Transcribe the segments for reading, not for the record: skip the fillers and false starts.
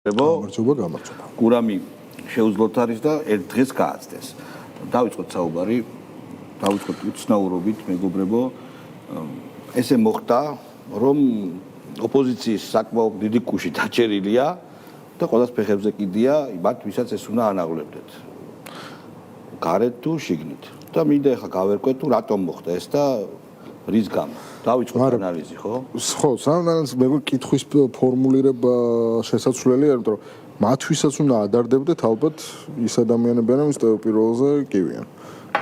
გამარჯობა. გურამი შეუძლოთ არის და ერთ დღეს გააცდეს. დავიწყოთ საუბარი, დავიწყოთ უცნაურობით, მეგობრებო. ესე მოხდა, რომ ოპოზიციის საკმაოდ დიდი კუში დაჭერილია და ყველას ფეხებზე კიდია, მათ ვისაც ეს უნდა ანაღლებდეთ. გარეთ თუ შიგნით. და მინდა ახლა გავერკვეთ თუ რატომ მოხდა ეს და რის გამო. დავიწყოთ ანალიზი, ხო? ხო, სანამ მე კითხვის ფორმულირება შესაძლებელია, იმიტომ რომ მათ ვისაც უნდა ადარდებდეთ, ალბათ ის ადამიანები არიან, ვინც პირველზე კივიან.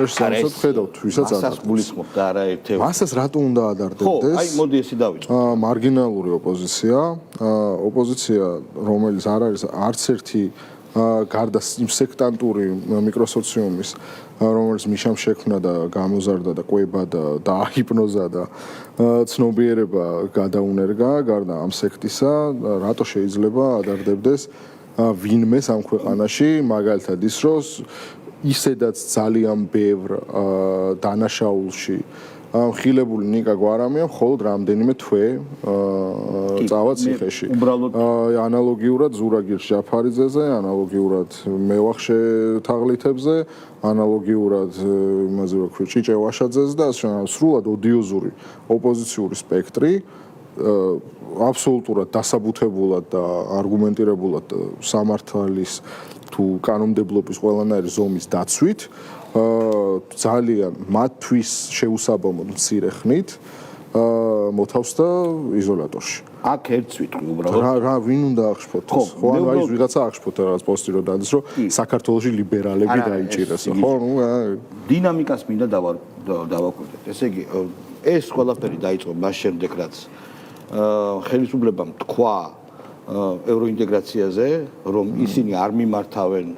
ეს სამსაც ხედავთ, ვისაც ადარდებთ. მასაც გულისხმობ და არა ერთ-ერთი. მასაც რატომ უნდა ადარდებდეს? ხო, აი მოდი ესე დავიწყოთ. მარგინალური ოპოზიცია, ოპოზიცია, რომელიც არ არის არც ერთი გარდა იმ სექტანტური მიკროსოციუმის, რომელიც მიშამ შექმნა და გამოზარდა და ყვება და დააჰიპნოზა და ცნობიერება გადაუნერგა გარდა ამ სექტისა, რატო შეიძლება ადარდებდეს ვინმე ამ ქვეყანაში, მაგალითად ის რომ ისედაც ძალიან ბევრ დანაშაულში ხილებული ნიკა გვარამია მხოლოდ რამდენიმე თვე წავა ციხეში. ანალოგიურად ზურაგირ ჯაფარიძეზე, ანალოგიურად მევახშე თაღლითებზე, ანალოგიურად იმაზე რა ქვია ჭიჭე ვაშაძეზე და სრულად ოდიოზური ოპოზიციური სპექტრი აბსოლუტურად დასაბუთებულად და არგუმენტირებულად სამართლის თუ კანონმდებლობის ყველანაირი ზომის დაცვით ძალიან მათთვის შეუსაბამოდ მცირე ხნით მოთავს და იზოლატორში. აქ ერთს ვიტყვი უბრალოდ. რა ვინ უნდა აღშფოთოს? ხო, ანუ აი ვიღაცა აღშფოთა რაღაც პოსტი რომ დადეს რომ საქართველოში ლიბერალები დაიჭირეს. ხო, ნუ დინამიკას მინდა დავაკვირდეთ. ესე იგი ეს ყველაფერი დაიწყო მას შემდეგ რაც ხელისუფლებამ თქვა ევროინტეგრაციაზე, რომ ისინი არ მიმართავენ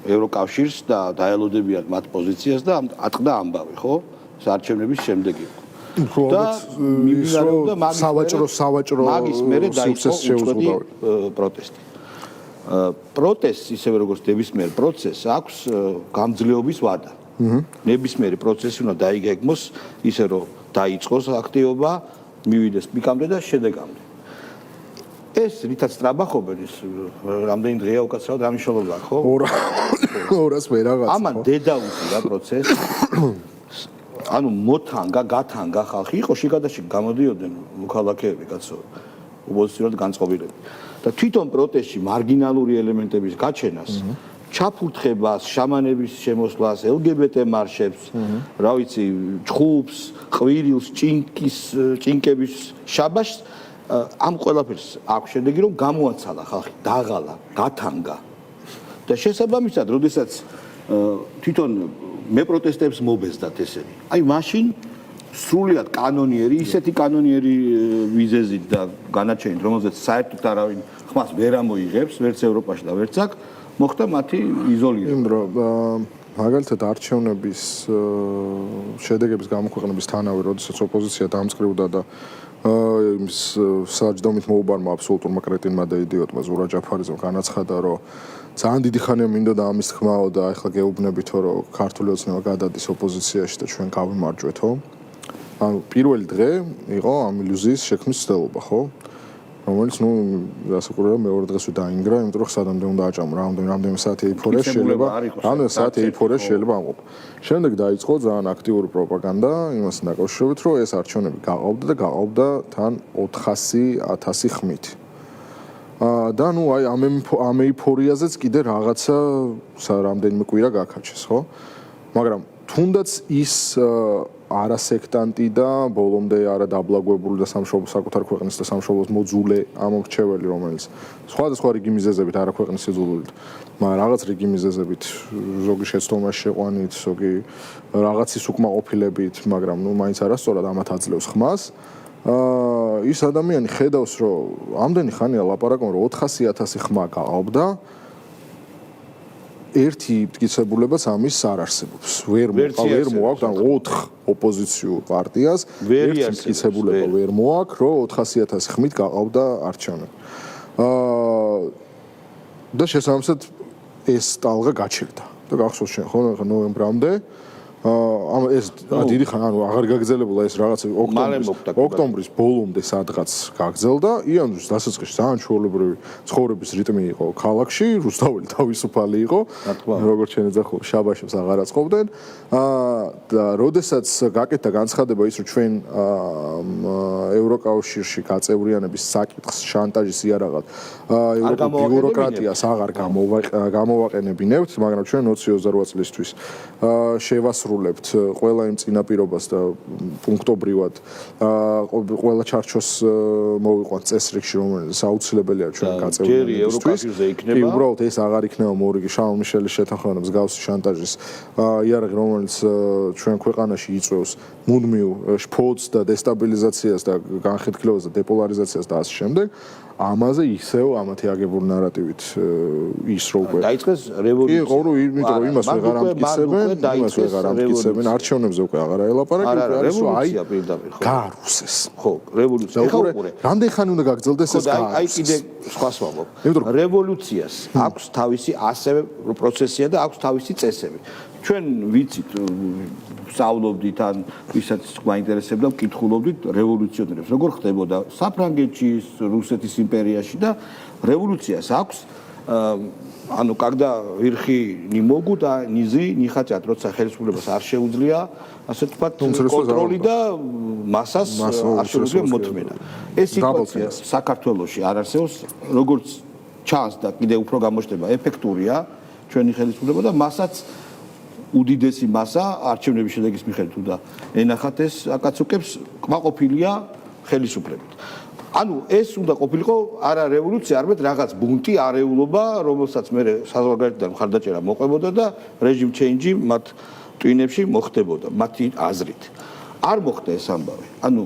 ევროკავშირს და დაელოდებიან მათ პოზიციას და ატყდა ამბავი, ხო? საარჩევნების შემდეგ იყო. და მიმდინარეობდა სავაჭრო მაგის მერე დაიწყო პროტესტი. პროტესტს ისევე როგორც ნებისმიერ პროცესს აქვს გამძლეობის ვადა. ნებისმიერი პროცესი უნდა დაიგეგმოს ისე რომ დაიწყოს აქტივობა, მივიდეს პიკამდე და შედეგამდე. ეს რითაც ტრაბახობენ ის რამდენი დღეა უკაცრავად რა მნიშვნელობა აქვს, ხო? 200 მე რაღაც. ამან დედაუსი რა პროცესი. ანუ მოთანგა, გათანგა ხალხი იყო შიგადაში გამოდიოდნენ მოქალაქეები, კაცო, ოპოზიციურად განწყობილები. და თვითონ პროტესტში მარგინალური ელემენტების გაჩენას, ჩაფურთხებას, შამანების შემოსვლას, LGBT მარშებს, რა ვიცი, ჭხუბს, ყვირილს, ჭინკების შაბაშს ამ ყველაფერს აქვს შედეგი რომ გამოაცალა ხალხი, დაღალა, გათანგა. და შესაბამისად, როდესაც თვითონ მე პროტესტებს მობეზდათ ესენი. აი მაშინ სრულიად კანონიერი, ისეთი კანონიერი ვიზეზით და განაჩენით, რომელზეც საერთოდ არავინ ხმას ვერ ამოიღებს, ვერც ევროპაში და ვერც აქ, მოხდა მათი იზოლირება. იმ დრო მაგალითად არჩევნების შედეგების გამოქვეყნების თანავე, როდესაც ოპოზიცია დამწყრივდა და იმის საჯდომით მოუბარმა აბსოლუტურმა კრეტინმა და იდიოტმა ზურა ჯაფარიძემ განაცხადა, რომ ძალიან დიდი ხანია მინდოდა ამის თქმაო და ახლა გეუბნებითო, რომ ქართული ოცნება გადადის ოპოზიციაში და ჩვენ გავიმარჯვეთო. ანუ პირველი დღე იყო ამ ილუზიის შექმნის ცდელობა, ხო? რომელიც ნუ გასაკურებია მეორე დღესვე დაინგრა, იმიტომ რომ სადამდე უნდა აჭამო, რამდენიმე საათი ეიფორია შეიძლება, რამდენიმე საათი ეიფორია შეიძლება ამყოფ. შემდეგ დაიწყო ძალიან აქტიური პროპაგანდა იმასთან დაკავშირებით, რომ ეს არჩევნები გაყავდა და გაყავდა თან 400.000 ხმით. და ნუ აი ამ ეიფორიაზეც კიდე რაღაცა რამდენიმე კვირა გაქაჩეს, ხო? მაგრამ თუნდაც ის არასექტანტი და ბოლომდე არა დაბლაგვებული და სამშობლოს საკუთარ ქვეყნის და სამშობლოს მოძულე ამორჩეველი, რომელიც სხვადასხვა რიგი მიზეზებით არა ქვეყნის სიძულვილით, მაგრამ რაღაც რიგი მიზეზებით, ზოგი შეცდომაში შეყვანით, ზოგი რაღაცის უკმაყოფილებით, მაგრამ ნუ მაინც არასწორად ამათ აძლევს ხმას. ის ადამიანი ხედავს, რომ ამდენი ხანია ლაპარაკობენ, რომ 400.000 ხმა გაყავდა. ერთი მტკიცებულებაც ამის არ არსებობს. ვერ მოაქვს, ან 4 ოპოზიციურ პარტიას ერთი მტკიცებულება ვერ მოაქვს, რომ 400.000 ხმით გაყავდა არჩევნები. და შესაბამისად ეს ტალღა გაჩერდა. და გახსოვს შენ ხო ნოემბრამდე ამ ეს დიდი ხანი ანუ აღარ გაგრძელებულა ეს რაღაც ოქტომბრის ბოლომდე სადღაც გაგრძელდა. იანვრის დასაწყისში ძალიან ჩვეულებრივი ცხოვრების რიტმი იყო ქალაქში, რუსთაველი თავისუფალი იყო. როგორც ჩვენ ეძახო, შაბაშებს აღარ აწყობდნენ. და როდესაც გაკეთდა განცხადება ის, რომ ჩვენ ევროკავშირში გაწევრიანების საკითხს შანტაჟის იარაღად ევროპულ ბიუროკრატიას აღარ გამოვაყენებინებთ, მაგრამ ჩვენ 2028 წლისთვის შევასრულებთ ყველა იმ წინაპირობას და პუნქტობრივად ყველა ჩარჩოს მოვიყვანთ წესრიგში, რომელიც აუცილებელია ჩვენ გაწევრიანებისთვის. კი, უბრალოდ ეს აღარ იქნება მორიგი შარლ მიშელის შეთანხმება მსგავსი შანტაჟის იარაღი, რომელიც ჩვენ ქვეყანაში იწვევს მუდმივ შფოთს და დესტაბილიზაციას და განხეთქილებას და დეპოლარიზაციას და ასე შემდეგ. ამაზე ისევ ამათი აგებული ნარატივით ის რო უკვე დაიწყეს რევოლუცია. კი, ყორო, იმიტომ რომ იმას ვეღარ ამტკიცებენ, არჩევნებზე უკვე აღარ აელაპარაკი, უკვე არის რომ აი პირდაპირ ხო. გაარუსეს. ხო, რევოლუცია. ეხლა უყურე. რამდენი ხანი უნდა გაგრძელდეს ეს გაარუსეს? აი კიდე სხვა ვამბობ. რევოლუციას აქვს თავისი ასევე პროცესია და აქვს თავისი წესები. ჩვენ ვიცით სწავლობდით ან ვისაც გვაინტერესებდა ვკითხულობდით რევოლუციონერებს როგორ ხდებოდა საფრანგეთში, რუსეთის იმპერიაში და რევოლუციას აქვს ანუ когда верхи не могут а низы не хотят როცა ხელისუფლებას არ შეუძლია ასე ვთქვათ კონტროლი და მასას არ შეუძლია მოთმენა ეს სიტუაცია საქართველოში არ არსებობს როგორც ჩანს და კიდე უფრო გამოჩნდება ეფექტურია ჩვენი ხელისუფლება და მასაც უდიდესი მასა არჩევნების შედეგის მიხედვით უნდა ენახათ ეს აკაცუკებს კმაყოფილია ხელისუფლებით. ანუ ეს უნდა ყოფილიყო არა რევოლუცია, არამედ რაღაც ბუნტი, არეულობა, რომელსაც მე საზღვარგარეთიდან მხარდაჭერა მოყვებოდა და რეჟიმ ჩეინჯი მათ ტვინებში მოხდებოდა, მათი აზრით. არ მოხდა ეს ამბავი. ანუ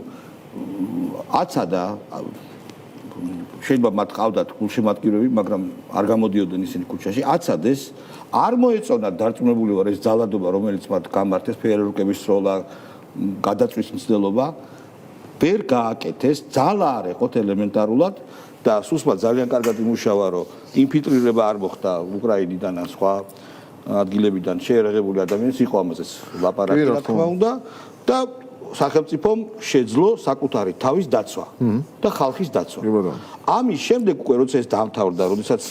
აცადა შეიძლება მათ ყავდათ გულშემატკივრები, მაგრამ არ გამოდიოდნენ ისინი ქუჩაში. აცადეს არ მოეწონა დარწმუნებული ვარ ეს ძალადობა, რომელიც მათ გამართეს, ფეერვერკების სროლა, გადაწვის მცდელობა, ვერ გააკეთეს, ძალა არ ეყოთ ელემენტარულად და სუსმა ძალიან კარგად იმუშავა, რომ ინფილტრირება არ მოხდა უკრაინიდან ან სხვა ადგილებიდან შეერაღებული ადამიანის იყო ამაზე ლაპარაკი, რა თქმა უნდა და სახელმწიფომ შეძლო საკუთარი თავის დაცვა და ხალხის დაცვა. ამის შემდეგ უკვე როცა ეს დამთავრდა, როდესაც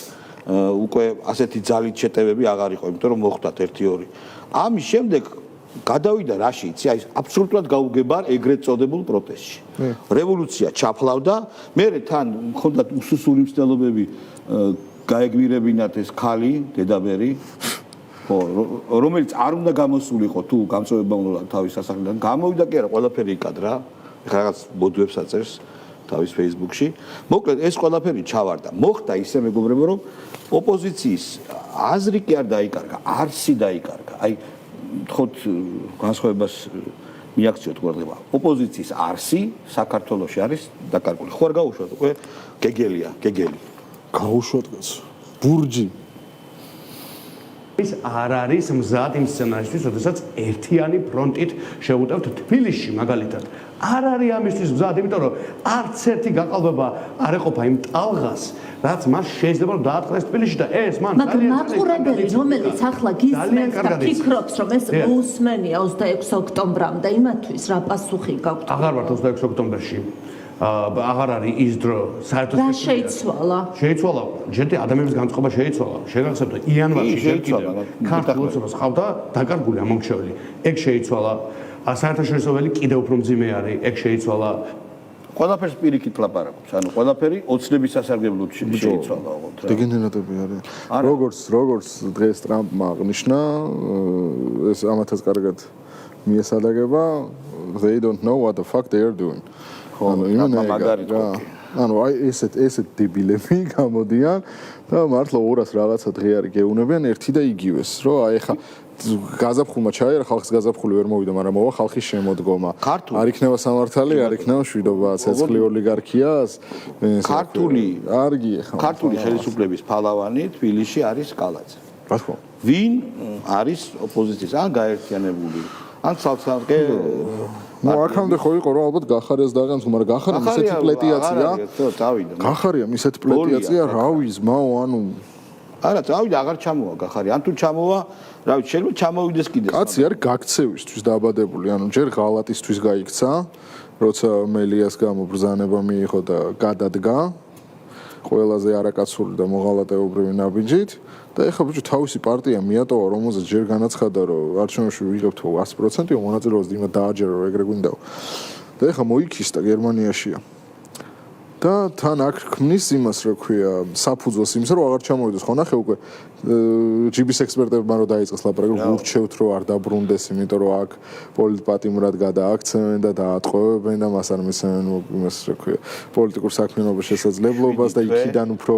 უკვე ასეთი ძალით შეტევები აღარ იყო, იმიტომ რომ მოხდათ 1-2. ამის შემდეგ გადავიდა რაში, იცი, აი აბსოლუტურად გაუგებარ ეგრეთ წოდებულ პროტესტში. რევოლუცია ჩაფლავდა, მერე თან მქონდათ უსუსური მცდელობები გაეგმირებინათ ეს ქალი, დედაბერი, რომელიც არ უნდა გამოსულიყო თუ გამწვევება უნდა თავის სასახლიდან. გამოვიდა კი არა, ყველაფერი იკადრა, ეხლა რაღაც ბოდვებს აწერს თავის Facebook-ში. მოკლედ ეს ყველაფერი ჩავარდა. მოხდა ისე მეგობრებო, რომ ოპოზიციის აზრი კი არ დაიკარგა, არსი დაიკარგა. აი თქოთ განსხვავებას მიაქციოთ ყურადღება. ოპოზიციის არსი საქართველოში არის დაკარგული. ხო არ გაუშვათ უკვე გეგელია, გეგელი. გაუშვათ კაცო. ბურჯი ის არ არის მზად იმ სცენარისთვის, როდესაც ერთიანი ფრონტით შევუტევთ თბილისში მაგალითად. არ არის ამისთვის მზად, იმიტომ რომ არც ერთი გაყალბება არ ეყოფა იმ ტალღას, რაც მას შეიძლება რომ დაატყდეს თბილისში და ეს მან მაგრამ მაყურებელი, რომელიც ახლა გისმენს და ფიქრობს, რომ ეს მოусმენია 26 ოქტომბრამდე, იმათთვის რა პასუხი გაქვთ? აღარ ვართ 26 ოქტომბერში. აღარ არის ის დრო საერთოდ რა შეიცვალა? შეიცვალა, ჯერდი ადამიანების განწყობა შეიცვალა. შეგახსენებთ, იანვარში შეიცვალა. ქართულ ოცნებას ყავდა დაკარგული ამომრჩეველი. ეგ შეიცვალა. საერთაშორისო ველი კიდევ უფრო მძიმე არის, ეგ შეიცვალა. ყველაფერს პირიქით ლაპარაკობს. ანუ ყველაფერი ოცნების სასარგებლოდ შეიცვალა ოღონდ რა. დეგენერატები არის. როგორც დღეს ტრამპმა აღნიშნა, ეს ამათაც კარგად მიესადაგება, they don't know what the fuck they are doing. ანუ იმენა ანუ აი ესეთ დებილები გამოდიან და მართლა 200 რაღაცა დღე არის გეუნებიან ერთი და იგივეს, რომ აი ხა გაზაფხულმა ჩაერა, ხალხის გაზაფხული ვერ მოვიდა, მაგრამ მოვა ხალხის შემოდგომა. არ იქნება სამართალი, არ იქნება შვიდობა, ცეცხლი ოლიგარქიას. ქართული ხელისუფლების ფალავანი თბილისში არის კალაძე. რა თქმა უნდა. ვინ არის ოპოზიციის ან გაერთიანებული, ან ცალ-ცალკე აქამდე ხო იყო რომ ალბათ გახარიას დაღანს, მაგრამ გახარიამ ისეთი პლეტიაცია. გახარიამ ისეთი პლეტიაცია, რავი ზმაო, ანუ არა, წავიდა, აღარ ჩამოვა გახარი. ან თუ ჩამოვა, რა ვიცი, შეიძლება ჩამოვიდეს კიდე. კაცი არის გაქცევისთვის დაბადებული, ანუ ჯერ ღალატისთვის გაიქცა, როცა მელიას გამო ბრძანება მიიღო და გადადგა. ყველაზე არაკაცური და მოღალატეობრივი ნაბიჯით და ეხლა ბიჭო თავისი პარტია მიატოვა, რომელზეც ჯერ განაცხადა, რომ არჩევნებში ვიღებთ 100% მონაწილეობას და იმად დააჯერა, რომ ეგრე გვინდა. და ეხლა მოიქისტა გერმანიაშია. და თან აქ ქმნის იმას, რა ქვია, საფუძველს იმის, რომ აღარ ჩამოვიდეს ხო ნახე უკვე ჯიბის ექსპერტებმა რომ დაიწყეს ლაპარაკი, რომ ურჩევთ, რომ არ დაბრუნდეს, იმიტომ რომ აქ პოლიტპატიმრად გადააქცევენ და დაატყვევებენ და მას არ მისცემენ იმას, რა ქვია, პოლიტიკურ საქმიანობის შესაძლებლობას და იქიდან უფრო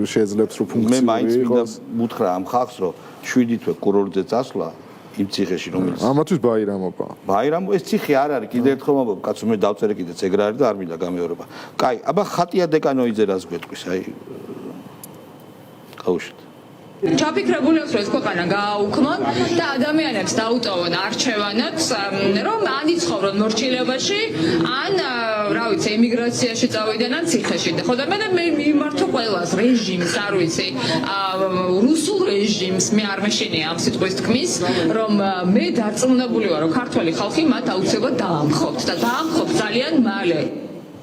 შეძლებს რომ მე მაინც ფუნქციური მინდა იყოს. მუთხრა ამ ხალხს, რომ 7 თვე კურორტზე წასვლა იმ ციხეში რომელიც ამათვის ბაირამობა. ბაირამო ეს ციხე არ არის კიდე ერთხელ მომბობ კაცო მე დავწერე კიდეც ეგრე არის და არ მინდა გამეორება. კაი, აბა ხატია დეკანოიძე რას გვეტყვის, აი გაუშვით. ჩაფიქრებული აქვს რომ ეს ქვეყანა გააუქმონ და ადამიანებს დაუტოვონ არჩევანად, რომ ან იცხოვრონ მორჩილებაში, ან რა ვიცი, ემიგრაციაში წავიდნენ ან ციხეში. ხო და მე მიმართო ყველას რეჟიმს, არ ვიცი, რუსულ რეჟიმს, მე არ მეშინია ამ სიტყვის თქმის, რომ მე დარწმუნებული ვარ, რომ ქართველი ხალხი მათ აუცილებლად დაამხობთ და დაამხობთ ძალიან მალე.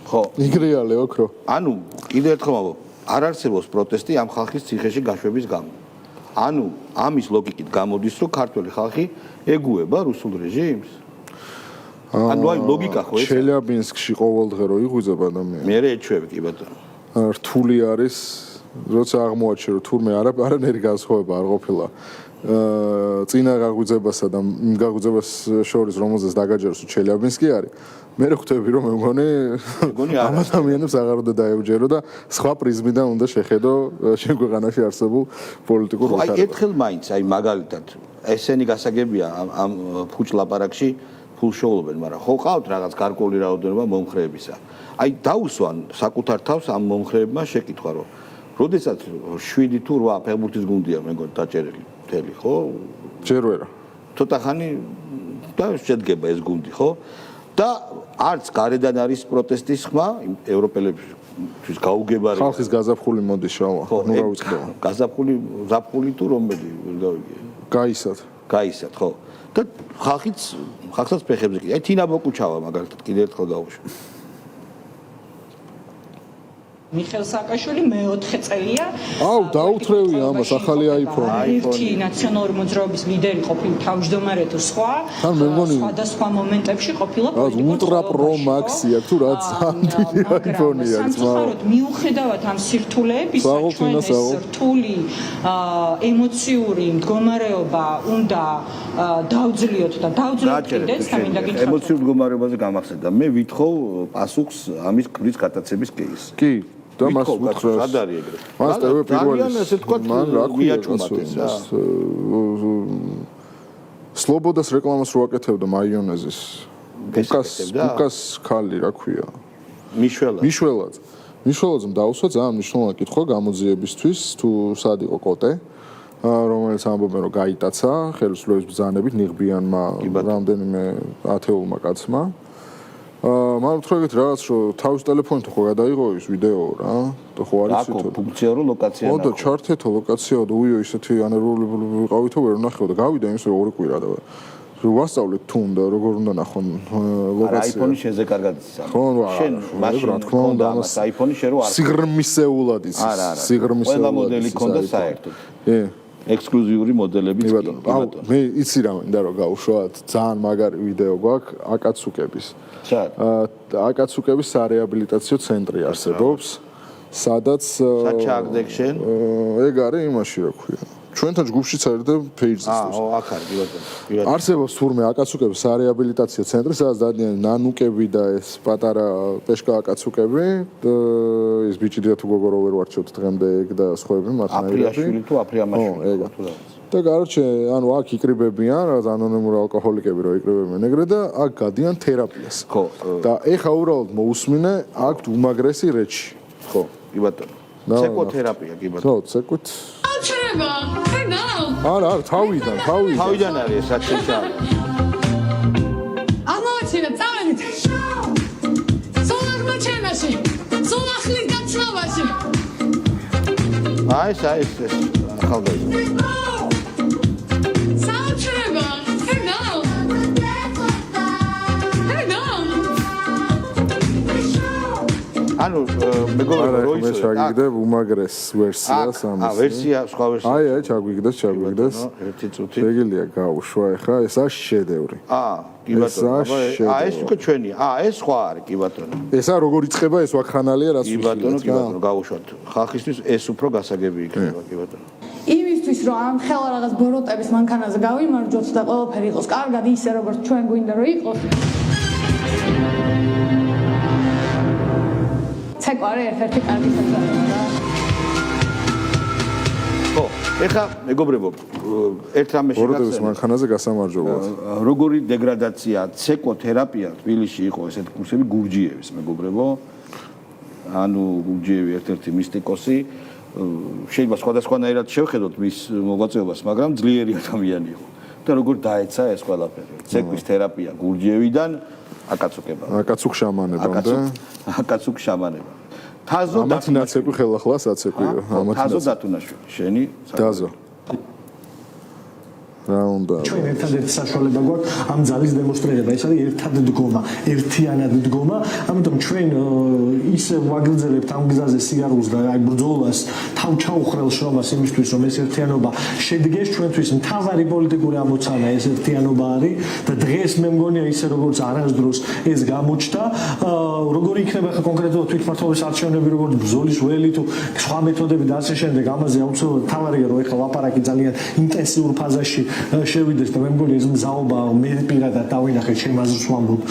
ხო. იგრეალე ოქრო. ანუ კიდე ერთხელ მომბობ, არ არსებობს პროტესტი ამ ხალხის ციხეში გაშვების გამო. ანუ ამის ლოგიკით გამოდის, რომ ქართველი ხალხი ეგუება რუსულ რეჟიმს. ანუ აი ლოგიკა ხო ეს? ჩელიაბინსკში ყოველდღე რო იღვიძებ ადამიანი. მე ეჩვევი კი ბატონო. რთული არის, როცა აღმოაჩინე, რომ თურმე არანაირი განსხვავება არ ყოფილა წინა გაღვიძებასა და იმ გაღვიძებას შორის, რომელზეც დაგაჯეროს ჩელიაბინსკი არის. მე ხვდები, რომ მე მგონი ამ ადამიანებს აღარ უნდა დაეუჯერო და სხვა პრიზმიდან უნდა შეხედო შენ ქვეყანაში არსებულ პოლიტიკურ ვითარებას. აი ერთხელ მაინც, აი მაგალითად, ესენი გასაგებია ამ ფუჭ ლაპარაკში ფულშოულობენ, მაგრამ ხო ყავთ რაღაც გარკვეული რაოდენობა მომხრეებისა. აი დაუსვან საკუთარ თავს ამ მომხრეებმა შეკითხვა, რომ როდესაც 7 თუ 8 ფეხბურთის გუნდია მე მგონი დაჭერილი მთელი, ხო? ჯერ ვერა. ცოტა ხანი და შედგება ეს გუნდი, ხო? და არც გარედან არის პროტესტის ხმა, ევროპელებისთვის გაუგებარი. ხალხის გაზაფხული მოდის შავა, ნუ რა ვიწყდება. გაზაფხული, ზაფხული თუ რომელი გავიგე. გაისად. გაისად, ხო. და ხალხსაც ფეხებზე კი. აი თინა ბოკუჩავა მაგალითად კიდე ერთხელ გავუშვი. მიხეილ სააკაშვილი მე-4 წელია. აუ, დაუთრევი ამას, ახალი iPhone. ერთი ნაციონალური მოძრაობის ლიდერი ყოფილი თავმჯდომარე თუ სხვა. თან მე მგონი სხვადასხვა მომენტებში ყოფილა პოლიტიკურ Ultra Pro Max-ია თუ რა ძალიან დიდი iPhone-ია, სამწუხაროდ მიუხედავად ამ სირთულეებისა, ჩვენ ეს რთული ემოციური მდგომარეობა უნდა დავძლიოთ და დავძლიოთ კიდეც და მინდა გითხრათ. ემოციურ მდგომარეობაზე გამახსენდა. მე ვითხოვ პასუხს ამის ქმრის გატაცების кейს. კი, და მას უთხრეს. სად არის ეგრე? მას ტევე პირველი. ძალიან ესე თქვა მიაჩუმატეს რა. სლობოდას რეკლამას რო აკეთებდა მაიონეზის. უკას ხალი, რა ქვია? მიშველაძე. მიშველაძემ დაუსვა ძალიან მნიშვნელოვანი კითხვა გამოძიებისთვის, თუ სად იყო კოტე, რომელიც ამბობენ რომ გაიტაცა ხელისუფლების ბრძანებით ნიღბიანმა რამდენიმე ათეულმა კაცმა. მაგრამ თქვენ რაღაც რომ თავის ტელეფონით ხო გადაიღო ის ვიდეო რა და ხო არის ისე ფუნქცია რო ლოკაცია ხო და ჩართეთო ლოკაცია და უიო ისეთი ანერვული ვიყავითო ვერ ნახეო და გავიდა იმის რომ ორი კვირა და ვასწავლეთ თუ უნდა როგორ უნდა ნახონ ლოკაცია iPhone-ი შენზე კარგად იცის შენ მაშინ რა თქმა უნდა ამას iPhone-ი შენ რო არ სიღრმისეულად იცის სიღრმისეულად ყველა მოდელი ქონდა საერთოდ ექსკლუზიური მოდელებიც კი ბატონო მე იცი რა მინდა რომ გავუშვათ ძალიან მაგარი ვიდეო გვაქვს აკაცუკების აკაცუკების სარეაბილიტაციო ცენტრი არსებობს სადაც საჩაგდეკ შენ ეგ არის იმაში რა ქვია ჩვენთან ჯგუფშიც არის და ფეიჯზე აო აქ არის ბატონო არსებობს თურმე აკაცუკების სარეაბილიტაციო ცენტრი სადაც დადიან ნანუკები და ეს პატარა პეშკა აკაცუკები ეს ბიჭი და თუ გოგო რო ვერ ვარჩევთ დღემდე ეგ და სხვები მათნაირები აფრიაშვილი თუ აფრიამაშვილი თუ რა და გარჩე ანუ აქ იკრიბებიან რა ანონიმური ალკოჰოლიკები რო იკრიბებიან ეგრე და აქ გადიან თერაპიას ხო და ეხა უბრალოდ მოусმინე აქ უმაგრესი რეჩი ხო კი ბატონო ცეკოთერაპია კი ბატონო ხო ცეკოთ აჩრება არა თავიდან არის რაც შეშა ამოაჩინა წავედით სულახ მოჩენაში სულახლის გაცნობაში ეს ახალგაზრდა. ანუ მეგობრებო რო მე ჩაგიგდებ უმაგრეს ვერსიას ამის. ვერსია, სხვა ვერსია. აი, ჩაგვიგდეს. ერთი წუთი. შეგიძლია გავუშვა ახლა, ესაა შედევრი. კი ბატონო. ეს უკვე ჩვენია. ეს სხვა არის, კი ბატონო. ესა როგორ იწყება, ეს ვაქრანალია, რას კი ბატონო, გავუშვათ. ხალხისთვის ეს უფრო გასაგები იქნება, კი ბატონო. იმისთვის რომ ამ ხელა რაღაც ბოროტების მანქანაზე გავიმარჯვოთ და ყველაფერი იყოს კარგად ისე როგორც ჩვენ გვინდა რომ იყოს. ცეკვარი ერთ-ერთი კარგი საწოლია რა. ხო, ეხლა მეგობრებო, ერთ რამეში ბოროტების მანქანაზე გასამარჯობად. როგორი დეგრადაცია, ცეკვოთერაპია თბილისში იყო ესეთ კურსები გურჯიევის, მეგობრებო. ანუ გურჯიევი ერთ-ერთი მისტიკოსი, შეიძლება სხვადასხვანაირად შევხედოთ მის მოღვაწეობას, მაგრამ ძლიერი ადამიანი იყო. და როგორ დაეცა ეს ყველაფერი. ცეკვის თერაპია გურჯიევიდან აკაცუკება. აკაცუკ შამანებამდე. აკაცუკ შამანება. თაზო დათუნაშვილი ხელახლა საცეკვიო. თაზო დათუნაშვილი. შენი დაზო. რა უნდა ჩვენ ერთადერთი საშუალება გვაქვს ამ ძალის დემონსტრირება. ეს არის ერთად დგომა, ერთიანად დგომა. ამიტომ ჩვენ ისე ვაგრძელებთ ამ გზაზე სიარულს და აი ბრძოლას, თავჩაუხრელ შრომას იმისთვის, რომ ეს ერთიანობა შედგეს ჩვენთვის მთავარი პოლიტიკური ამოცანა ეს ერთიანობა არის და დღეს მე მგონია ისე როგორც არასდროს ეს გამოჩნდა, როგორი იქნება ხა კონკრეტულად თვითმმართველობის არჩევნები, როგორც ბრძოლის ველი თუ სხვა მეთოდები და ასე შემდეგ. ამაზე აუცილებლად მთავარია რომ ეხლა ლაპარაკი ძალიან ინტენსიურ ფაზაში შევიდეს და მე მგონი ეს მზაობა მე პირადად დავინახეთ ჩემ აზრს ვამბობ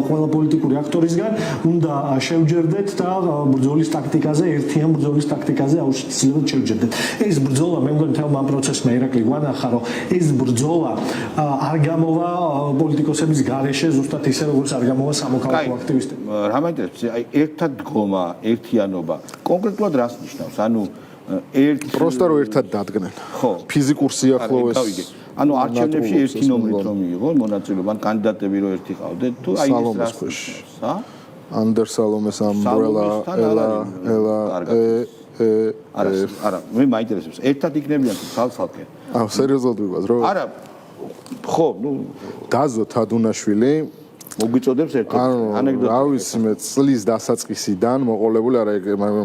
ყველა პოლიტიკური აქტორისგან უნდა შევჯერდეთ და ბრძოლის ტაქტიკაზე ერთიან ბრძოლის ტაქტიკაზე აუცილებლად შევჯერდეთ. ეს ბრძოლა მე მგონი თელმა პროცესმა ირაკლი გვანახა რომ ეს ბრძოლა არ გამოვა პოლიტიკოსების გარეშე ზუსტად ისე როგორც არ გამოვა სამოქალაქო აქტივისტები. რა მაინტერესებს აი ერთად დგომა, ერთიანობა კონკრეტულად რას ნიშნავს? ანუ პროსტა რომ ერთად დადგნენ. ხო. ფიზიკურ სიახლოვეს. ანუ არჩევნებში ერთი ნომრით რომ მიიღო მონაწილეობა, ან კანდიდატები რომ ერთი ყავდეთ თუ აი ეს რას ნიშნავს? Under Salome's umbrella, არა, მე მაინტერესებს. ერთად იქნებიან თუ ხალხალკე? სერიოზულად ვიბაზ რო? არა. ხო, ნუ დაზო თადუნაშვილი მოგვიწოდებს ერთ-ერთი ანეკდოტა. რა ვიცი მე წლის დასაწყისიდან მოყოლებული არა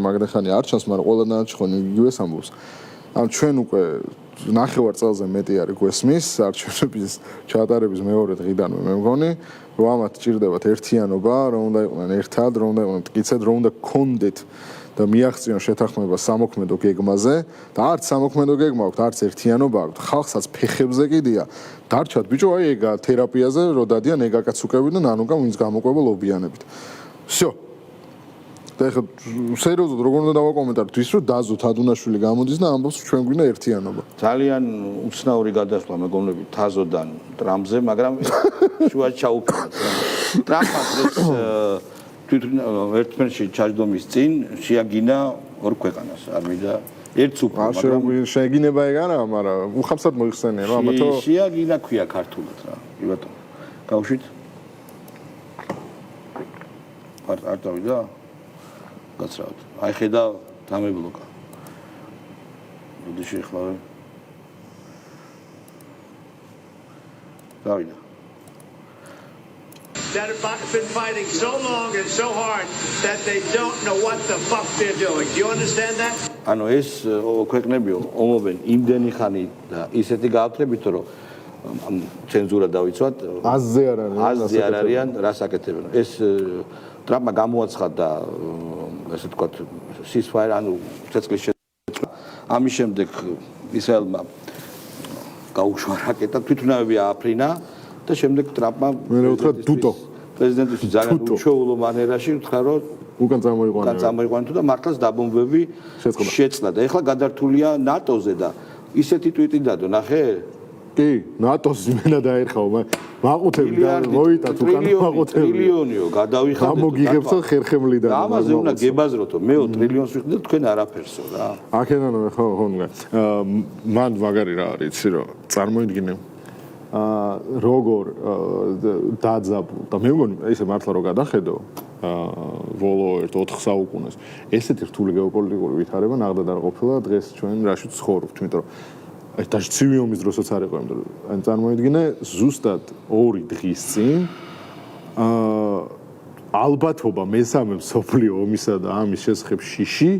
მაგდახანი არ ჩანს, მაგრამ ყველა დანარჩენი იგივეს ამბობს. ან ჩვენ უკვე ნახევარ წელზე მეტი არის გვესმის არჩევნების ჩატარების მეორე დღიდანვე მე მგონი რომ ამათ ჭირდებათ ერთიანობა, რომ უნდა იყვნენ ერთად, რომ უნდა იყვნენ მტკიცედ, რომ უნდა გქონდეთ და მიაღწიონ შეთანხმება სამოქმედო გეგმაზე და არც სამოქმედო გეგმა აქვს, არც ერთიანობა აქვს, ხალხსაც ფეხებზე კიდია. დარჩათ ბიჭო, აი ეგა თერაპიაზე რო დადიან ეგაკაცუკები და ნანუგა ვინც გამოყვება ლობიანებით. всё. და ეხლა სერიოზულად როგორ უნდა დავაკომენტაროთ ის რომ დაზო თადუნაშვილი გამოდის და ამბობს ჩვენ გვინდა ერთიანობა. ძალიან უცნაური გადასვლა მეგობრები თაზოდან ტრამპზე, მაგრამ შუა ჩაუფრინეთ. ტრამპს თვითონ ერთმანეთში ჩაჯდომის წინ შეაგინა ორ ქვეყანას, არ მინდა ერთს უფრო, მაგრამ შეაგინება ეგ არა, მაგრამ უხაბსად მოიხსენია რომ ამათო შეაგინა ქვია ქართულად რა. კი ბატონო. გავუშვით? არ დავიდა? გაცრავთ. აი ხედავ დამებლოკა. მოდი შეეხლავე. დავიდა. That have been fighting so long and so hard that they don't know what the fuck they're doing. Do you understand that? ანუ ეს ქვეყნები ომობენ იმდენი ხანი და ისეთი გააფრთხებით რომ ცენზურა დავიცვათ. აზზე არ არიან, რას აკეთებენ. ეს ტრამპმა გამოაცხადა ესე ვთქვათ ceasefire, ანუ ცეცხლის შეწყვეტა. ამის შემდეგ ისრაელმა გაუშვა რაკეტა, თვითმფრინავები ააფრინა და შემდეგ ტრამპმა პრეზიდენტის ძალიან უჩვეულო მანერაში უთხრა რომ უკან წამოიყვანა თუ და მართლაც დაბომბვები შეწყდა და ეხლა გადართულია ნატოზე და ისეთი ტვიტი დადო, ნახე? კი, ნატოს იმენა დაერხაო, მაყუთები და მოიტათ უკან მაყუთები. ტრილიონიო გადავიხადეთ. გამოგიღებთ ხერხემლიდან. ამაზე უნდა გებაზროთო, მეო ტრილიონს ვიხდით, თქვენ არაფერსო რა. აქედანვე ხო, მან მაგარი რა არის, იცი რომ წარმოიდგინე როგორ დაძაბულ და მე მგონი ესე მართლა რო გადახედო ბოლო 1-4 საუკუნეს. ესეთი რთული გეოპოლიტიკური ვითარება ნახდად არ ყოფილა დღეს ჩვენ რაში ცხოვრობთ, იმიტომ რომ აი და ცივი ომის დროსაც არ იყო, იმიტომ რომ ან წარმოიდგინე ზუსტად 2 დღის წინ ალბათობა მესამე მსოფლიო ომისა და ამის შესახებ შიში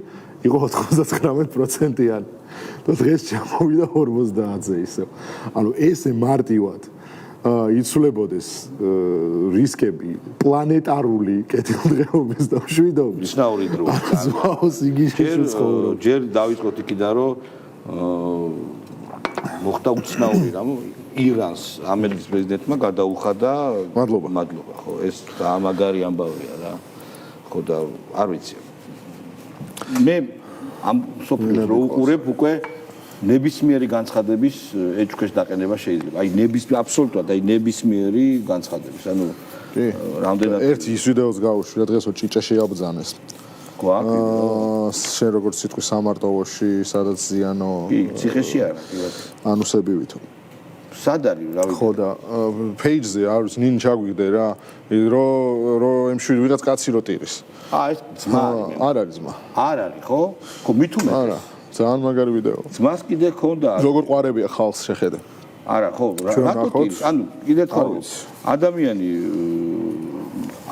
იყო 99%-იანი. და დღეს ჩამოვიდა 50-ზე ისე. ანუ ესე მარტივად იცვლებოდეს რისკები პლანეტარული კეთილდღეობის და მშვიდობის. ცნაური დრო. ზვაოს იგი შეცხოვრობ. ჯერ დავიწყოთ იქიდან რომ მოხდა უცნაური რამ ირანს ამერიკის პრეზიდენტმა გადაუხადა მადლობა ხო ეს ამაგარი ამბავია რა ხო და არ ვიცი მე ამ სოფლიოს რო უყურებ უკვე ნებისმიერი განცხადების ეჭვქვეშ დაყენება შეიძლება აი აბსოლუტურად აი ნებისმიერი განცხადების ანუ რამდენად ერთი ის ვიდეოც გავუშვი დღესო ჭიჭე შეაბძანეს შენ როგორც სიტყვის სამარტოვოში სადაც ზიანო კი ციხეში არა ანუსებივითო სად არის რა ვიცი ხო და პეიჯზე არის ნინ ჩაგვიგდე რა რომ M7 ვიღაც კაცი რო ტირის ეს ძმა არ არის ძმა არ არის ხო ხო მithume არა ძალიან მაგარი ვიდეო ძმას კიდე ქონდა როგორ ყვარებია ხალხს შეხედე არა ხო რა ტირის ანუ კიდე ხო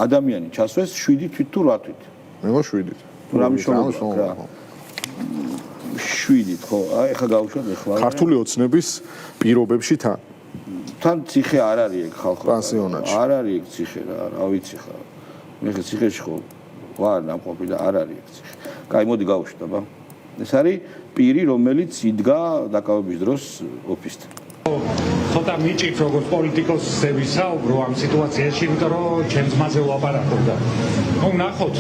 ადამიანი ჩასვეს 7 თვით თუ 8 თვით მე 7 რა მნიშვნელობა რა 7 ხო აი ხა გავუშვათ ახლა ქართული ოცნების პირობებში თან ციხე არ არის ეგ ხალხო პანსიონატში არ არის ეგ ციხე რა ვიცი ხა მე ხე ციხეში ხო ვარ ნამყოფი და არ არის ეგ ციხე კაი მოდი გავუშვათ აბა ეს არის პირი რომელიც იდგა დაკავების დროს ოფისთან ხოთა მიჭირთ როგორც პოლიტიკოსები საუბრო ამ სიტუაციაში, იმიტომ რომ ჩემს მასე ვლაპარაკობ და ნუ ნახოთ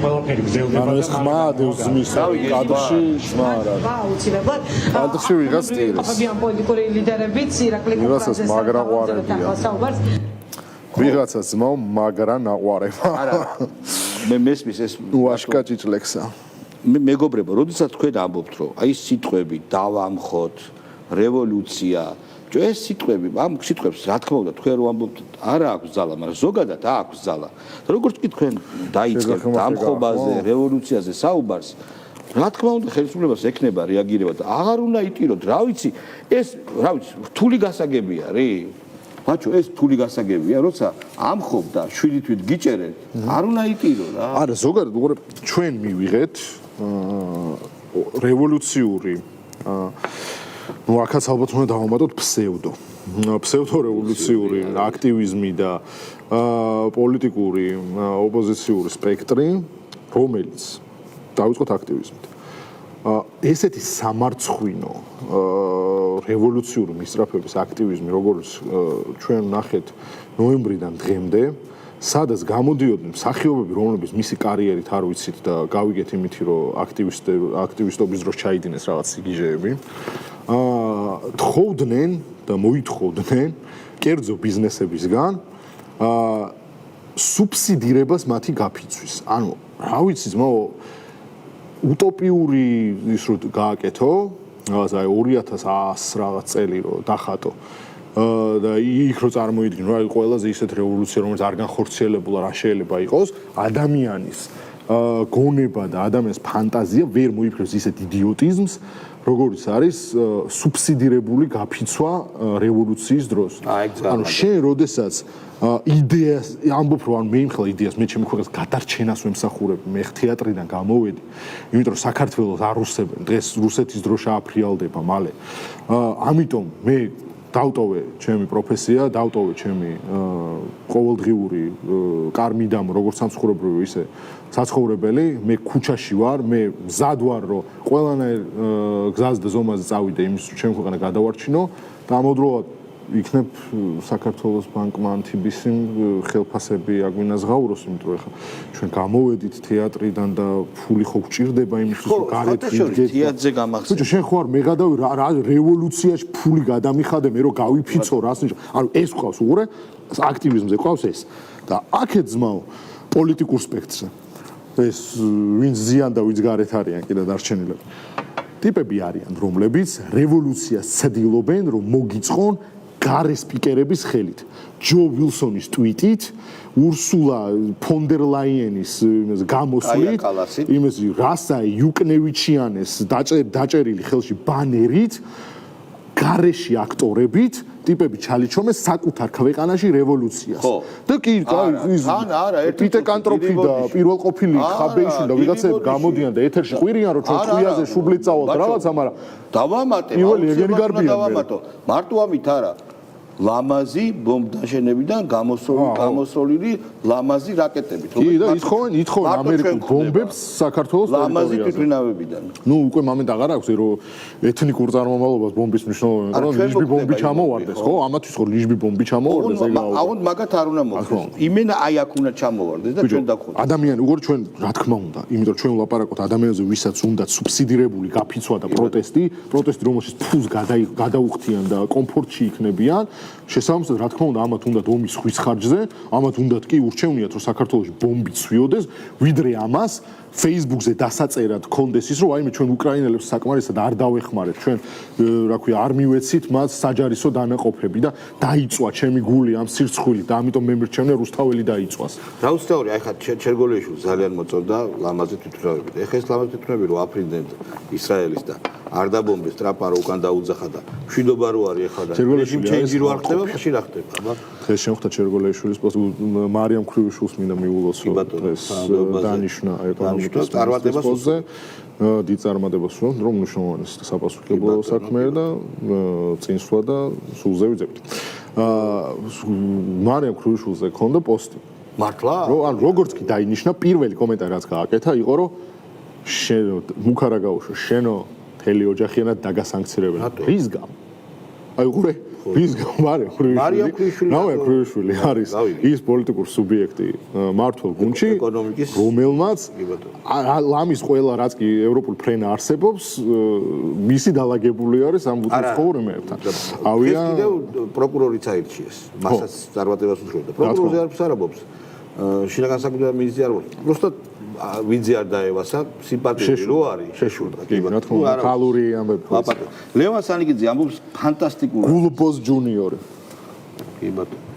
ყველაფერი გრძელდება და ეს ხმა დევს ზმის კადრში ხმა არა აუცილებლად კადრში ვიღაც ტირის ყოფილი პოლიტიკური ლიდერებიც ირაკლი ვიღაცას მაგრა ყვარებია ვიღაცას ძმაო მაგრა ნაყვარება არა მე მესმის ეს უაშკა ჭიჭლექსა მეგობრებო როდესაც თქვენ ამბობთ რომ აი სიტყვები დავამხოთ რევოლუცია ეს სიტყვები ამ სიტყვებს რა თქმა უნდა თქვენ რო ამბობთ არა აქვს ძალა მაგრამ ზოგადად აქვს ძალა და როგორც კი თქვენ დაიწყებთ დამხობაზე რევოლუციაზე საუბარს რა თქმა უნდა ხელისუფლებას ექნება რეაგირება და აღარ უნდა იტიროთ რა ვიცი ეს რა ვიცი რთული გასაგებია რი ბაჭო ეს რთული გასაგებია როცა ამხობ და 7 თვით გიჭერეთ არ უნდა იტირო რა არა ზოგადად უყურებ ჩვენ მივიღეთ რევოლუციური ну акაც ალბათ უნდა დავამატოთ ფსევდორევოლუციური აქტივიზმი და პოლიტიკური ოპოზიციური სპექტრი რომელიც დავიწყოთ აქტივიზმით ესეთი სამარცხვინო რევოლუციური მისწრაფების აქტივიზმი როგორც ჩვენ ნახეთ ნოემბრიდან დღემდე სადაც გამოდიოდნენ მსახიობები რომლებიც მისი კარიერით არ ვიცით და გავიგეთ იმითი რომ აქტივისტობის დროს ჩაიდინეს რაღაც სიგიჟეები თხოვდნენ და მოითხოვდნენ კერძო ბიზნესებისგან სუბსიდირებას მათი გაფიცვის. ანუ რა ვიცი ძმაო утопიური ის რო გააკეთო რაღაც აი 2100 რაღაც წელი რო დახატო და იქ რო წარმოიდგინო რა ყველაზე ისეთ რევოლუცია რომელიც არ განხორციელებულა რა შეიძლება იყოს ადამიანის გონება და ადამიანის ფანტაზია ვერ მოიფიქრებს ისეთ იდიოტიზმს როგორც არის სუბსიდირებული გაფიცვა რევოლუციის დროს. ანუ შენ როდესაც იდეას ამბობ რომ მე იმხელა იდეას მე ჩემი ქვეყნის გადარჩენას ვემსახურებ მე თეატრიდან გამოვედი იმიტომ რომ საქართველოს არ რუსებენ დღეს რუსეთის დროშა აფრიალდება მალე ამიტომ მე დავტოვე ჩემი პროფესია დავტოვე ჩემი ყოველდღიური კარმიდამ როგორც სამცხოვრებელო ისე საცხოვრებელი მე ქუჩაში ვარ მე მზად ვარ რომ ყველანაირ გზაზე და ზომაზე წავიდე იმის რომ ჩემი ქვეყანა გადავარჩინო და ამავდროულად იქნებ საქართველოს ბანკმა ანთიბისიმ ხელფასები აგვინაზღაუროს იმიტომ რომ ხა ჩვენ გამოვედით თეატრიდან და ფული ხო გჭირდება იმისთვის რომ გარეთ ვიდგეთ თეატრზე გამახსენე ბიჭო შენ ხო არ მეღადავი რა რევოლუციაში ფული გადამიხადე მე რომ გავიფიცო რას ნიშნავს ანუ ეს ყავს უყურე აქტივიზმზე ყავს ეს და აქეთ ძმაო პოლიტიკურ სპექტრზე ეს ვინც ზიან და ვინც გარეთ არიან კიდე დარჩენილები ტიპები არიან რომლებიც რევოლუციას ცდილობენ რომ მოგიწყონ გარე სპიკერების ხელით. ჯო ვილსონის ტვიტით, ურსულა ფონ დერ ლაიენის გამოსვლით, იმის რასა იუკნევიჩიანეს დაჭერილი ხელში ბანერით, გარეში აქტორებით ტიპები ჩალიჩომეს საკუთარ ქვეყანაში რევოლუციას. და კი, პიტერ კანტროფი და პირველყოფილი ხაბეიშვილი და ვიღაცები გამოდიან და ეთერში ყვირიან რომ ჩვენ ხვიაზე შუბლით წავალთ რაღაცა, მაგრამ დავამატე, დავამატო. მარტო ამით არა. ლამაზი ბომბდაშენებიდან გამოსოლილი ლამაზი რაკეტებით. კი და ითხოვენ ამერიკულ ბომბებს საქართველოს ტერიტორიაზე. ლამაზი თვითმფრინავებიდან. ნუ უკვე მომენტ აღარ აქვს რომ ეთნიკურ წარმომავლობას ბომბის მნიშვნელობა, რომ ლიჟბი ბომბი ჩამოვარდეს, ხო? ამათვის ხო ლიჟბი ბომბი ჩამოვარდეს ეგ გავა. აუთ მაგათ არ უნდა მოხდეს. იმენა აი აქ უნდა ჩამოვარდეს და ჩვენ დაგხვდეთ. ადამიანი უგორ ჩვენ რა თქმა უნდა, იმიტომ რომ ჩვენ ვლაპარაკობთ ადამიანებზე, ვისაც უნდა სუბსიდირებული გაფიცვა და პროტესტი, რომელშიც ფულს გადაუხდიან და კომფორტში იქნებიან. შესაბამისად, რა თქმა უნდა, ამათ უნდათ ომის ხვის ხარჯზე, ამათ უნდათ კი ურჩევნიათ, რომ საქართველოში ბომბი ცვიოდეს, ვიდრე ამას Facebook-ზე დასაწერად კონდეს ის, რომ აიმე ჩვენ უკრაინელებს საკმარისად არ დავეხმარეთ, ჩვენ რა ქვია, არ მივეცით მას საჯარისო დანაყოფები და დაიწვა ჩემი გული ამ სირცხვილით და ამიტომ მე მირჩევნე რუსთაველი დაიწვას. რა უსწაური, აი ხა ჩერგოლიშვილი ძალიან მოწონდა ლამაზი თვითმფრინავებით. ეხა ეს ლამაზი თვითმფრინავები რო აფრინდნენ ისრაელის და არ დაბომბეს ტრაპა რო უკან დაუძახა და მშვიდობა რო არის ეხლა და რეჟიმ ჩენჯი რო არ ხდება, მაშინ რა ხდება, აბა? დღეს შემხვდა ჩერგოლიაშვილის პოსტი, მარიამ ქრივიშვილს მინდა მიულოცო დღეს დანიშნა ეკონომიკის პოსტზე, დიდ წარმატებას რომ მნიშვნელოვანეს საპასუხებლო საქმე და წინსვლა და სულზე ვიძებთ. მარიამ ქრივიშვილზე ქონდა პოსტი. მართლა? როგორც კი დაინიშნა, პირველი კომენტარი რაც გააკეთა იყო, რომ მუქარა გაუშვა, შენო მთელი ოჯახიანად დაგასანქცირებენ. რის გამო? აი უყურე, რის გამო მარიამ ქრივიშვილი არის ის პოლიტიკურ სუბიექტი მართლ გუნდში, რომელმაც ლამის ყველა რაც კი ევროპულ ფრენა არსებობს, მისი დალაგებული არის ამ უცხოურმეებთან. ავია კიდევ პროკურორიც აირჩიეს, მასაც წარმატებას უთხრობდა. პროკურორი არც არაბობს. შინაგან საქმეთა მინისტრი არ არის. უბრალოდ ვიძე არ დაევასა, სიმპათიური რო არის, შეშურდა. კი, რა თქმა უნდა, ქალური ამბები. ლევან სანიკიძე ამბობს ფანტასტიკური. გულბოს ჯუნიორი. კი ბატონო.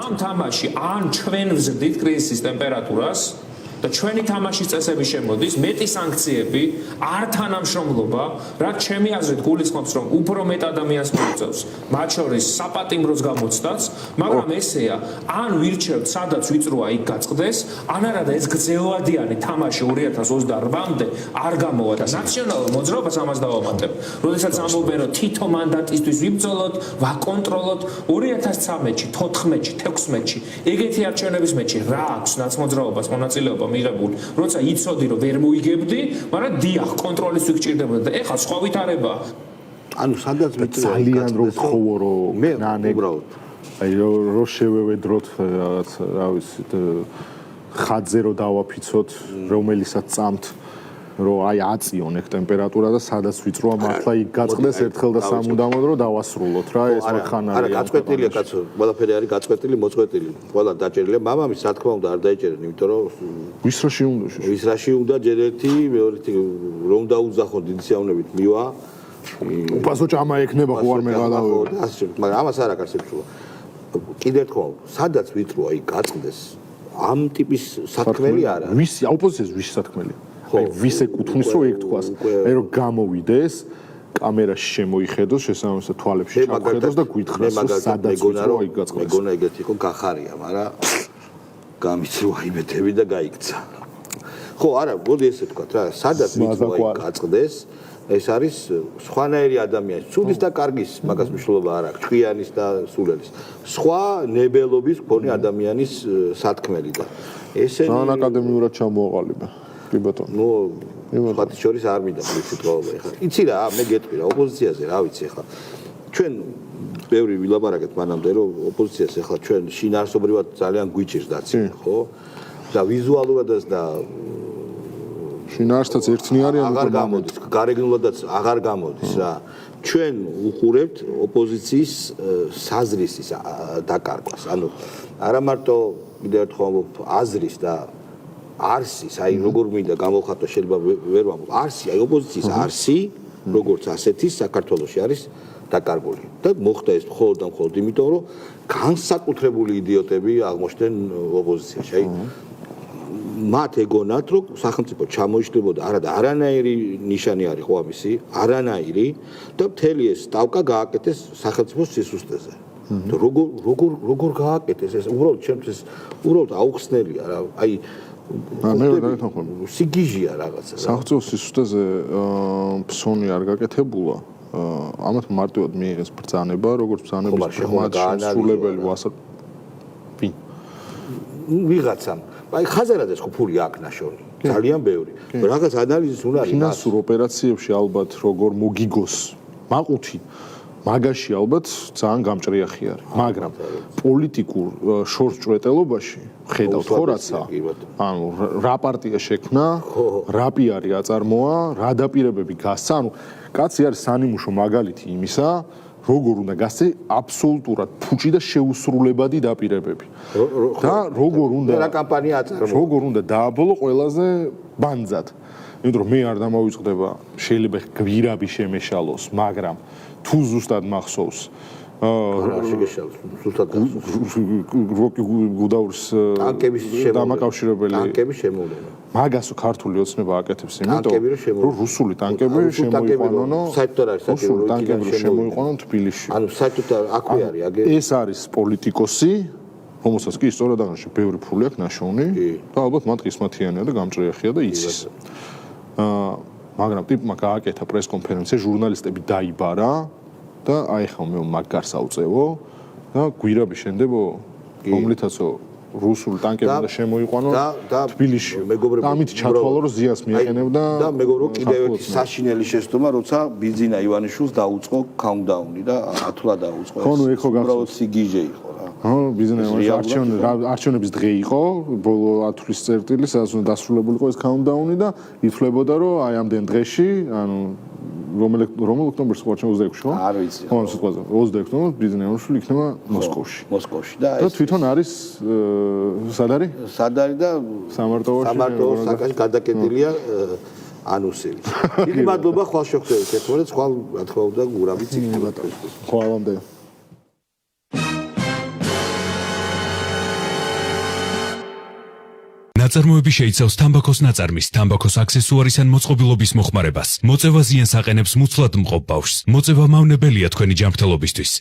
ამ თამაში ან ჩვენ ვზრდით კრიზისის ტემპერატურას და ჩვენი თამაშის წესები შემოდის, მეტი სანქციები, არ თანამშრომლობა, რაც ჩემი აზრით გულისხმობს, რომ უფრო მეტ ადამიანს მოიწევს, მათ შორის საპატიმროს გამოცდაც, მაგრამ ესეა, ან ვირჩევთ, სადაც ვიწროა იქ გაწყდეს, ან არადა ეს გრძელვადიანი თამაში 2028-მდე არ გამოვა და ნაციონალურ მოძრაობას ამას დავამატებ. როდესაც ამბობენ, რომ თითო მანდატისთვის ვიბრძოლოთ, ვაკონტროლოთ 2013-ში, 14-ში, 16-ში, ეგეთი არჩევნების მეჩი რა აქვს ნაცმოძრაობას მონაწილეობა მიღებული, როცა იცოდი რომ ვერ მოიგებდი, მაგრამ დიახ, კონტროლის ვიგჭირდებოდა და ეხლა სხვა ვითარებაა. ანუ სადაც ძალიან რო ვთხოვო რომ ნანე უბრალოდ აი რო შევევედროთ რაღაც რა ვიცი ხაძე რო დავაფიცოთ, რომელისაც წამთ რომ აი აწიონ ეგ ტემპერატურა და სადაც ვიწროა მართლა იქ გაწყდეს ერთხელ და სამუდამოდ რომ დავასრულოთ რა ეს მანქანა არა გაწყვეტილია კაცო ყველაფერი არის გაწყვეტილი მოწყვეტილი ყველა დაჭერილია მამამის რა თქმა უნდა არ დაეჭერენ იმიტომ რომ ვის რაში უნდა ჯერ ერთი მეორეთი რომ დაუძახონ დიდი სიამოვნებით მივა უპასო ჭამა ექნება ხო არ მე გადავეო მაგრამ ამას არ აკარსებს კიდე ერთხელ სადაც ვიწროა იქ გაწყდეს ამ ტიპის სათქმელი არა ვის ოპოზიციას ვის სათქმელია აი ვის ეკუთვნის რომ ეგ თქვას აი რომ გამოვიდეს კამერაში შემოიხედოს შესაბამისად თვალებში ჩახედოს და გვითხრას რომ სადაც ვიწრო იქ გაწყდეს მეგონა ეგეთი იყო გახარია მაგრამ გამიწროა იმეთები და გაიქცა ხო არა მოდი ესე თქვა რა სადაც ვიწროა იქ გაწყდეს ეს არის სხვანაირი ადამიანი ცუდის და კარგის მაგას მნიშვნელობა არ აქვს ჭკვიანის და სულელის სხვა ნებელობის მქონე ადამიანის სათქმელი და ესენი ან აკადემიურად ჩამოაყალიბა კი ბატონო ნუ ფაქტი შორის არ მინდა სიტყვაობა ეხლა იცი რა მე გეტყვი რა ოპოზიციაზე რა ვიცი ეხლა ჩვენ ბევრი ვილაპარაკეთ მანამდე რომ ოპოზიციას ეხლა ჩვენ შინაარსობრივად ძალიან გვიჭირს დაცი ხო და ვიზუალურადაც და შინაარსთან ერთნი არის აღარ გამოდის გარეგნულადაც აღარ გამოდის რა ჩვენ უყურებთ ოპოზიციის საზრისის დაკარგვას ანუ არა მარტო კიდევ ერთხელ აზრის და არსის, აი როგორ მინდა გამოვხატო შეიძლება ვერ ვამბობ. არსი, აი ოპოზიციის არსი როგორც ასეთი საქართველოში არის დაკარგული და მოხდა ეს მხოლოდ და მხოლოდ იმიტომ რომ განსაკუთრებული იდიოტები აღმოჩნდნენ ოპოზიციაში. აი მათ ეგონათ რომ სახელმწიფო ჩამოიშლებოდა არა და არანაირი ნიშანი არ იყო ამისი, არანაირი და მთელი ეს სტავკა გააკეთეს სახელმწიფოს სისუსტეზე. როგორ გააკეთეს ეს უბრალოდ ჩემთვის უბრალოდ აუხსნელია რა. აი სიგიჟია რაღაცა. სახელმწიფო სისუსტეზე ფსონი არ გაკეთებულა. ამათ მარტივად მიიღეს ბრძანება, როგორც ბრძანების შემსრულებელი ვასალ. ვინ? ვიღაცამ. აი ხაზარაძეს ხო ფული აქვს ნაშოვნი. ძალიან ბევრი. რაღაც ანალიზის უნდა არის. ფინანსურ ოპერაციებში ალბათ როგორ მოგიგოს მაყუთი მაგაში ალბათ ძალიან გამჭრიახი არის, მაგრამ პოლიტიკურ შორს ჭრეტელობაში ხედავთ ხო რაცა? ანუ რა პარტია შექმნა, რა პიარი აწარმოა, რა დაპირებები გასცა, ანუ კაცი არის სანიმუშო მაგალითი იმისა, როგორ უნდა გასცე აბსოლუტურად ფუჭი და შეუსრულებადი დაპირებები. და როგორ უნდა რა კამპანია აწარმოა. როგორ უნდა დააბოლო ყველაზე ბანძად. იმიტომ რომ მე არ დამოვიწყდება, შეიძლება გვირაბი შემეშალოს, მაგრამ თუ ზუსტად მახსოვს გუდაურს დამაკავშირებელი ტანკების შემოვლენა მაგას ქართული ოცნება აკეთებს იმიტომ რომ რუსული ტანკები შემოიყვანონო რუსული ტანკები შემოიყვანონ თბილისში ანუ საერთოდ აქვე არის აგერ ეს არის პოლიტიკოსი რომელსაც კი სწორად აღნიშნე ბევრი ფული აქვს ნაშოვნი და ალბათ მათ ყისმათიანია და გამჭრიახია და იცის მაგრამ ტიპმა გააკეთა პრესკონფერენცია ჟურნალისტები დაიბარა და აი ხომ მე მაგარს ავწევო და გვირაბი შენდებო რომლითაცო რუსული ტანკები და შემოიყვანო თბილისში ამით ჩათვალო რომ ზიანს მიეყენებდა და მეგობრო კიდევ ერთი საშინელი შეცდომა როცა ბიძინა ივანიშვილს დაუწყო კაუნტდაუნი და ათლა დაუწყო ხო ნუ ეხო უბრალოდ სიგიჟე იყო რა ხო ბიძინა ივანიშვილის არჩევნების დღე იყო ბოლო ათვლის წერტილი სადაც უნდა დასრულებულიყო ეს კაუნტდაუნი და ითვლებოდა რომ აი ამდენ დღეში ანუ რომელ ოქტომბერს ხო 26-ში ხო? არ ვიცი. ხო, 26 ოქტომბერს ბიძინა ივანიშვილი იქნება მოსკოვში. მოსკოვში და ეს თვითონ არის სად არის? სად არის და სამარტოოს საკაში გადაკეტილია ანუსები. დიდი მადლობა ხვალ შეგხვდებით ერთმანეთს, ხვალ რა თქმა უნდა გურაბიც იქნება თავისთვის. ხვალამდე. ნაწარმოები შეიცავს თამბაქოს ნაწარმის, თამბაქოს აქსესუარის ან მოწყობილობის მოხმარებას. მოწევა ზიანს აყენებს მუცლად მყოფ ბავშვს. მოწევა მავნებელია თქვენი ჯანმრთელობისთვის.